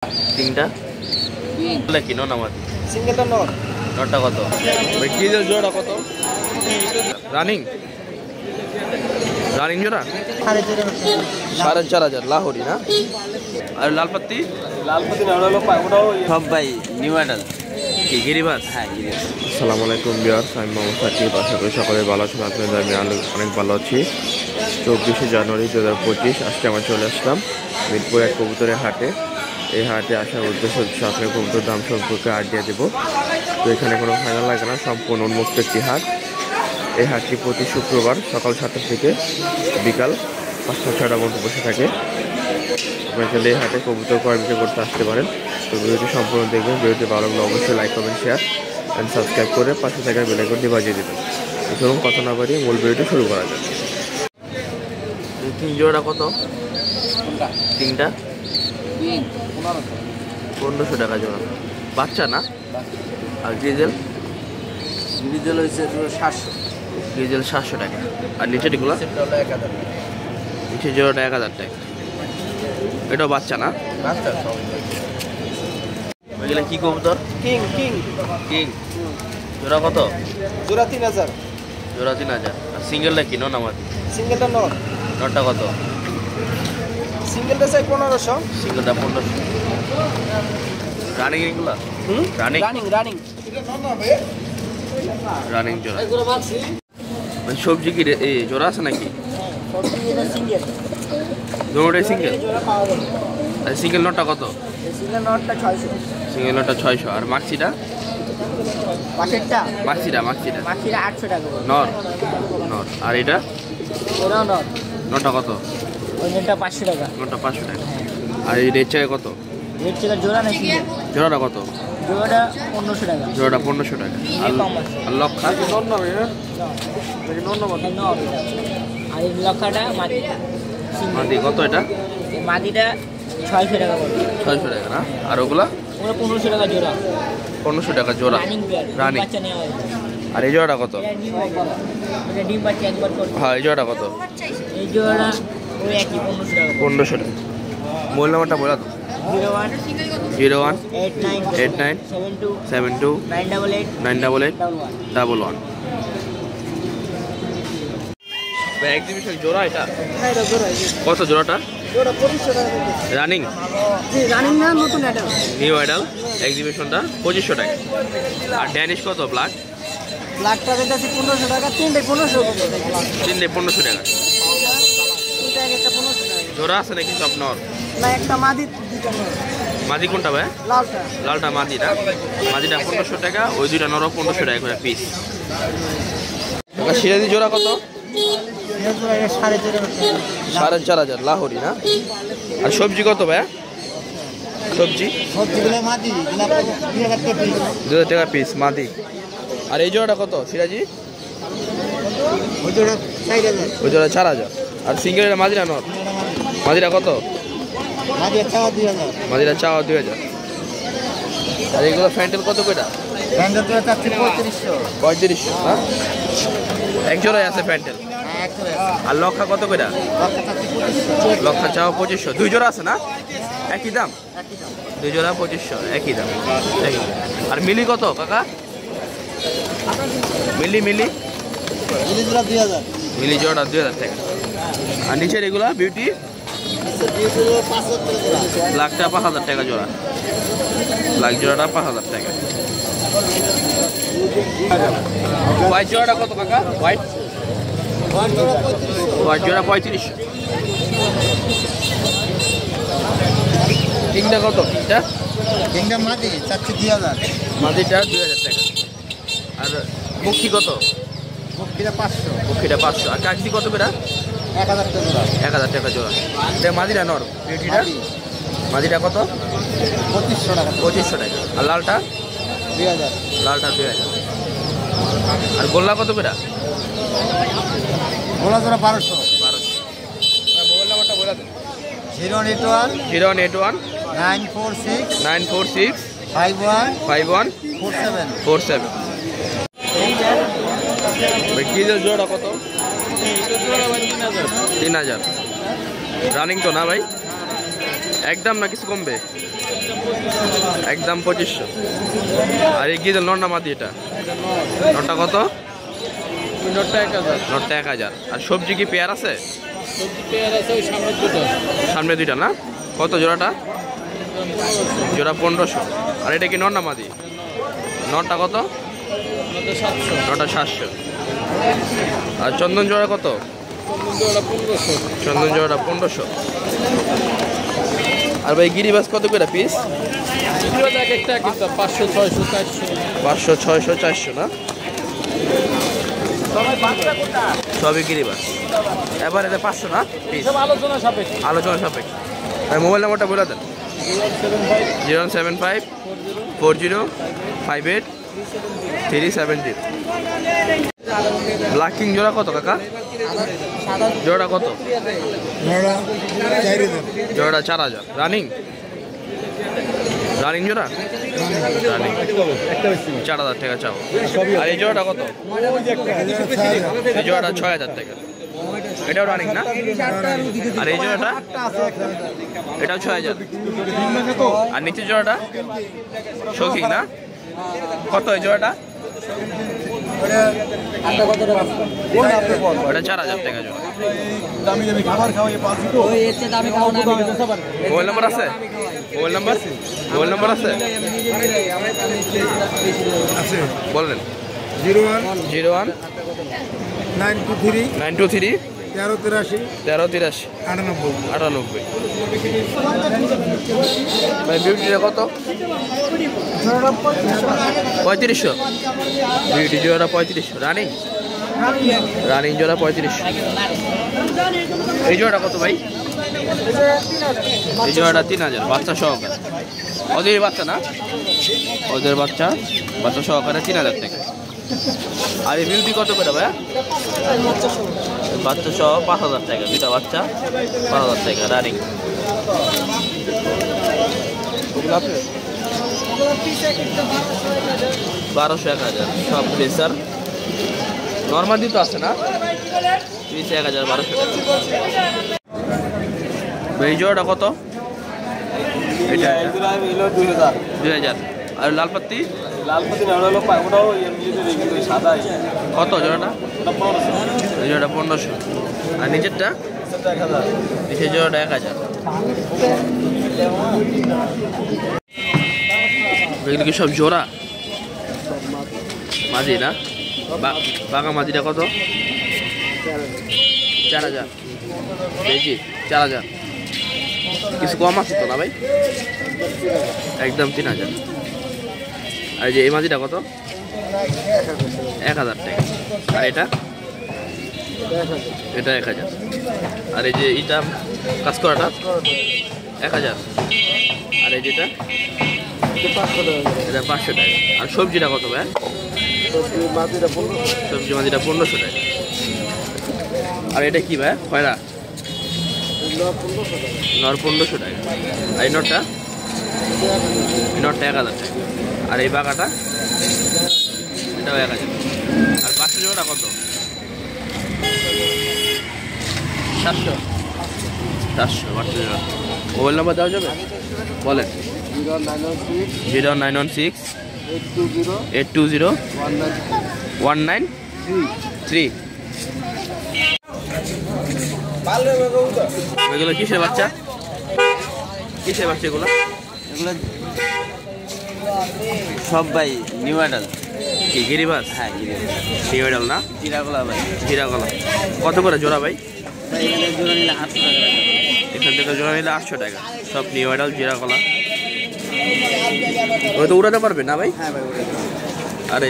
তিনটা কি ননামাদি সিঙ্গেলটা নট নটটা কত ডিজেল জোড়া কত রানিং রানিং জোড়া 4,500 লাহোরি না আর লালপাত্তি সব ভাই নিউ মডেল কি গিরিবাস হ্যাঁ গিরিবাস। আসসালামু আলাইকুম ভিউয়ার্স, আমি মোহাম্মদ সাকিব। আশা করি সকলে ভালো আছেন। আপনাদের আমি অনেক ভালো আছি। 24শে জানুয়ারি 2025 আজকে আমরা চলে আসলাম মিরপুর এক কবুতরের হাটে। এই হাটে আসার উদ্দেশ্য হচ্ছে আপনার কবুতর দাম সম্পর্কে আইডিয়া দেবো। তো এখানে কোনো ফাইনাল লাগে না, সম্পূর্ণ উন্মুক্ত একটি হাট। এই হাটটি প্রতি শুক্রবার সকাল 7টা থেকে বিকাল 5-6টা পর্যন্ত বসে থাকে। আপনার চাইলে এই হাটে কবুতর ক্রয় বিক্রয় করতে আসতে পারেন। তো ভিডিওটি সম্পূর্ণ দেখবেন। ভিডিওটি ভালো লাগলে অবশ্যই like comment share and subscribe করে পাশে থাকা বেল আইকনটি বাজিয়ে দেবেন। চলুন কথা না বাড়িয়ে মূল ভিডিওটি শুরু করা যাক। তিন জোড়া কত? তিনটা 1500 টাকা জোড়া। বাচ্চা না? আর ডিজেল? ডিজেল হয়েছে 700, ডিজেল 700 টাকা। আর নিচেরগুলো? নিচের জোড়াটা 1000 টাকা। এটাও বাচ্চা না? বাচ্চা সব এগুলো কি কবুতর? কিং কিং কিং জোড়া কত? জোড়া 3000, জোড়া 3000। আর সিঙ্গেলটা কি ননামাদি? সিঙ্গেলটা নট নটটা কত? সিঙ্গেলটা চাই 1500, সিঙ্গেলটা 1500। রানিং এগুলা? রানিং রানিং রানিং রানিং জোড়া। সবজি কি এই জোড়া আছে নাকি? সবজি এটা সিঙ্গেল, দুটোটাই সিঙ্গেল। জোড়া পাওয়া যাবে। আর সিঙ্গেল নটটা কত? সিঙ্গেল নটটা 600, সিঙ্গেল নটটা 600। আর মাক্সিটা? পাশেরটা মাক্সিটা 800 টাকা করে। নর নর। আর এটা ওরাও নট, নটটা কত? ওইটা 500 টাকা। নটটা 500 টাকা। আর এই রেড চাই কত? রেড চেকার জোড়া নাকি? জোড়াটা কত? জোড়াটা 1500 টাকা। জোড়াটা 1500 টাকা। আর লক্ষা? আর এই লক্ষাটা মাদি মাদি কত এটা? এই মাদিটা 600 টাকা করে। 600 টাকা না? আর ওগুলা? ওরা 1500 টাকা জোড়া। 1500 টাকা জোড়া। Running pair, running. বাচ্চা নেওয়া হয়েছে। আর এই জোড়াটা কত? এটা নিউ একবার, এটা ডিম বাচ্চা একবার করে। হ্যাঁ, এই জোড়াটা কত? এই জোড়া ওই একই 1500 টাকা। 1500 টাকা। মোবাইল নাম্বারটা বলা তো? 01 01 89 89 72 72 988 988 11। 11। এক্সিবিশন জোড়া এটা হ্যাঁ এটা জোড়া, কত জোড়াটা? জোড়া 2500 টাকা করে। রানিং জি রানিং না, নতুন এটা। নিউ আইডাল এক্সিবিশনটা 2500 টাকা। আর ড্যানিশ কত? ব্ল্যাক ব্ল্যাকটা যেটা আছে 1500 টাকা, তিনটে 1500 টাকা। তিনটে 1500 টাকা। এটা একটা 1500 টাকা। জোড়া আছে নাকি সব নর? না একটা মাদি, দুইটা নর। মাদি কোনটা ভাই? লালটা লালটা মাদি না? মাদিটা 1500 টাকা, ওই দুইটা নর 1500 টাকা করে পিস। সিরাজি জোড়া কত? 4,500 লাহোরি না? আর সবজি কত ভাই? সবজি সবজিগুলো মাদি, 2000 টাকা পিস। 2000 টাকা পিস মাদি। আর এই জোড়াটা কত সিরাজি? ওই জোড়া 4000, ওই জোড়া 4000। আর সিঙ্গেলের মাদিরা নর? মাদিরা কত? মাদি চাওয়া 2000। মাদিরা চাওয়া 2000। আর এগুলো ফ্যান্টেল কত করে? ব্যান্ডেল তো চাচ্ছি 3500। 3500 না? এক জোড়ায় আছে ফ্যান্টেল। হ্যাঁ একটা আর লক্ষা কত করে? লক্ষা চাচ্ছি 2500। লক্ষা চাওয়া 2500। দুই জোড়া আছে না? একই দাম? একই দাম। দুই জোড়া 2500, একই দাম। একই দাম। আর মিলি কত কাকা? মিলি মিলি জোড়া 2000। মিলি জোড়া 2000 টাকা। আর নিচের এগুলা বিউটি? নিচে 5000 টাকা জোড়া। ব্ল্যাকটা 5000 টাকা জোড়া। ব্ল্যাক জোড়াটা 5000 টাকা। হোয়াইট জোড়াটা কত কাকা? হোয়াইট ওয়ান জোড়া 3500। হোয়াইট জোড়া 3500। কিংটা কত? কিংটা কিংডা মাদি চাচ্ছি 2000। মাদিটা 2000 টাকা। আর মুখি কত? মুক্তিটা 500। মুখিটা 500। আর কাকদি কত করে? 1000 টাকা জোড়া। 1000 টাকা জোড়া। এটা মাদিরা নর? বিউটিটা মাদি মাদিটা কত? 2500 টাকা। 2500 টাকা। আর লালটা? 2000। লালটা 2000। আর গোল্লা কত করে? গোলা জোড়া 1200। 1200। মোবাইল নাম্বারটা বলে দেন। 081 081 946 946 51 51 47। 47। ডিজেল জোড়া কত? 3000। রানিং তো না ভাই? একদম না কিছু কমবে? একদম 2500। আর এই গিয়ে নর না মাদি এটা? নরটা কত? নটটা 1000। নরটা 1000। আর সবজি কি পেয়ার আছে? সবজি পেয়ার আছে ওই সামনে দুটো। সামনে দুইটা না? কত জোড়াটা? জোড়া 1500। আর এটা কি নর না মাদি? নরটা কত? নটটা 700। নরটা 700। আর চন্দন জোড়া কত? জোড়া 1500। চন্দন জোড়াটা 1500। আর ভাই গিরিবাস কত করে পিস? এগুলো এক একটা কিন্তু 500, 600, 400। 500, 600, 400 না? সবই গিরিবাস। এবার এটা 500 না পিস? সব আলোচনা সাপেক্ষে। আলোচনা সাপেক্ষে। ভাই মোবাইল নাম্বারটা বলে দেন। 075 40 58 370। ব্ল্যাক কিং জোড়া কত কাকা? জোড়া কত? জোড়া 4000। রানিং? রানিং জোড়া? রানিং 4000 টাকা চাও। আর এই জোড়াটা কত? এই জোড়াটা 6000 টাকা। এটাও রানিং না? আর এই জোড়াটা? এটাও 6000। আর নিচের জোড়াটা শৌখিন না? কত এই জোড়াটা? ওটা 4000 টাকা জোড়া। মোবাইল নাম্বার আছে? Mobile number? মোবাইল নাম্বার আছে? বলেন। 01 923 923 1383 1383 98। 98। ভাই বিউটিটা কত? 3500। বিউটি জোড়া 3500। রানিং? রানিং জোড়া 3500। এই জোড়াটা কত ভাই? এই জোড়াটা 3000 বাচ্চা সহকারে। ওদের বাচ্চা না? ওদের বাচ্চা সহকারে 3000 টাকা। আর এই বিউটি কত করে ভাইয়া? বাচ্চা সহ 5000 টাকা। দুটা বাচ্চা 5000 টাকা রানিং। 1200 1000 সব প্রেসার। নর্মালি তো আছে না? 1000 1200 টাকা। এই জোড়াটা কত? এটা 2000। আর লালপাত্তি? কত জোড়াটা? এই জোড়াটা 1500। আর নিচেরটা? নিচের জোড়াটা 1000। এগুলো কি সব জোড়া? মাঝি না? বাঘা মাঝিটা কত? 4000 কেজি। 4000। কিছু কম আছে তো না ভাই? একদম 3000। আর যে এই মাঝিটা কত? 1000 টাকা। আর এটা? এটা 1000। আর এই যে এটা কাজ করাটা 1000। আর এই যেটা? এটা 500 টাকা। আর সবজিটা কত ভাই? সবজি মাঝিটা 1500 টাকা। আর এটা কি ভাই? খয়রা? নর 1500 টাকা। আর এই নটটা? এই নটটা 1000 টাকা। আর এই বাঘাটা? এটাও 1000। আর বাচ্চা জোড়াটা কত? 700। বাচ্চা জোড়া। মোবাইল নাম্বার দেওয়া যাবে? বলেন। 0916 820 193। এগুলো কিসের বাচ্চা? কিসের বাচ্চা এগুলো? এগুলো সব ভাই নিউ অ্যাডাল। কি গিরিবাস? হ্যাঁ গিরিবাস। নিউ অ্যাডাল না? জিরাগোলা ভাই। জিরাগলা। কত করে জোড়া ভাই? ভাই এখানে জোড়া নিলে 800 টাকা। এখান থেকে জোড়া নিলে 800 টাকা। সব নিউ অ্যাডাল জিরাগলা। ওই তো উড়াতে পারবে না ভাই? হ্যাঁ ভাই ওটা। আর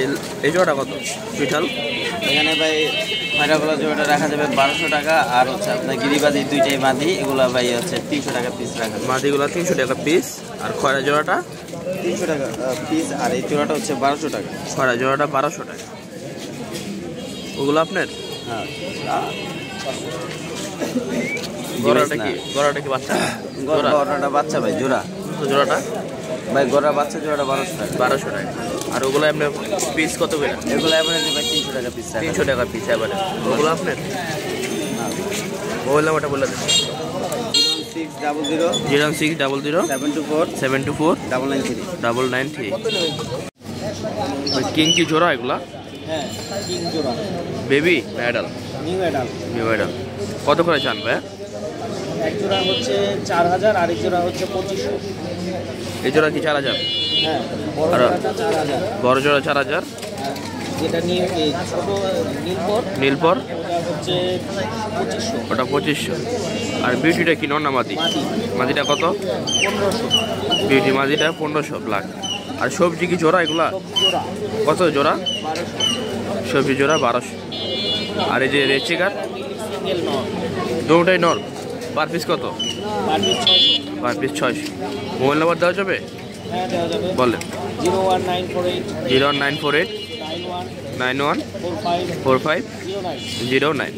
এই জোড়াটা কত? পিঠাল? এখানে ভাই খয়রাগোলা জোড়াটা রাখা যাবে 1200 টাকা। আর হচ্ছে আপনার গিরিবাজি দুইটাই মাদি, এগুলো ভাই হচ্ছে 300 টাকা পিস রাখা যাবে। মাদিগুলো 300 টাকা পিস। আর খয়রা জোড়াটা? 300 টাকা পিস। আর এই জোড়াটা হচ্ছে 1200 টাকা। খয়রা জোড়াটা 1200 টাকা। ওগুলো আপনার? হ্যাঁ। গড়াটা কি? গড়াটা কি বাচ্চা? গড়াটা বাচ্চা ভাই জোড়া। জোড়াটা? ভাই গড়া বাচ্চা জোড়াটা 1200 টাকা। 1200 টাকা। আর ওগুলো আপনার পিস কত করে? এগুলো অ্যাভারেজ ভাই 300 টাকা পিস রাখা 300 টাকা পিস এবারে। ওগুলো আপনার? মোবাইল নাম্বারটা বলে দেন। 06 01600 724 724 993 কিং কি জোড়া এগুলা? হ্যাঁ কিং জোড়া বেবি না adult? New adult. New adult কত করে চান ভাই? এক জোড়া হচ্ছে 4000, আরেক জোড়া হচ্ছে 2500। এই জোড়া কি 4000? হ্যাঁ বড় আর- জোড়াটা 4000। বড় জোড়া 4000, যেটা নিউ এই ছোট নীলপর নীলপর ওটা হচ্ছে 2500। ওটা 2500। আর বিউটিটা কি নর না মাদি? মাটি মাদিটা কত? 1500। বিউটি মাদিটা 1500 ব্ল্যাক। আর সবজি কি জোড়া এগুলা? সব জোড়া কত জোড়া? 1200। সবজি জোড়া 1200। আর এই যে রেড চিকার সিঙ্গেল নর দুটোই নর, পার পিস কত? Per piece 600। Per piece 600। Mobile number দেওয়া যাবে? হ্যাঁ দেওয়া যাবে। বলেন। 01948 01948 91 91 45 45 09।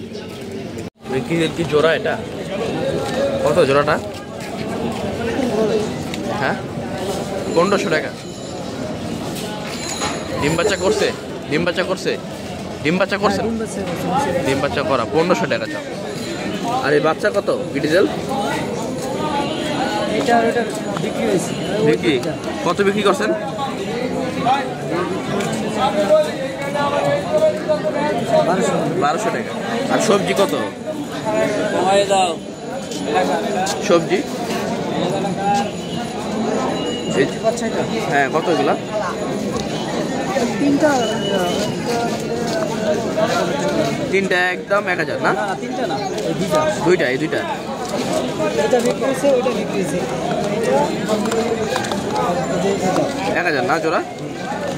09। কি জোড়া এটা? কত জোড়াটা? হ্যাঁ 1500 টাকা। ডিম বাচ্চা করছে? ডিম বাচ্চা করছে? ডিম বাচ্চা করছে? ডিম বাচ্চা করা 1500 টাকা চাও। আর এই বাচ্চা কত? বিডিজেল এটা আর এটা বিক্রি হয়েছে। বিক্রি কত বিক্রি করছেন? 1200 টাকা। আর সবজি কত? কমাই দাও। সবজি এই- বাচ্চা এটা হ্যাঁ কত এগুলা? তিনটা তিনটা একদম 1000 না? না তিনটা না এই দুইটা। দুইটা, এই দুইটা এটা বিক্রি হয়েছে ওইটা বিক্রি হয়েছে। 1000 না জোড়া?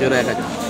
জোড়া 1000।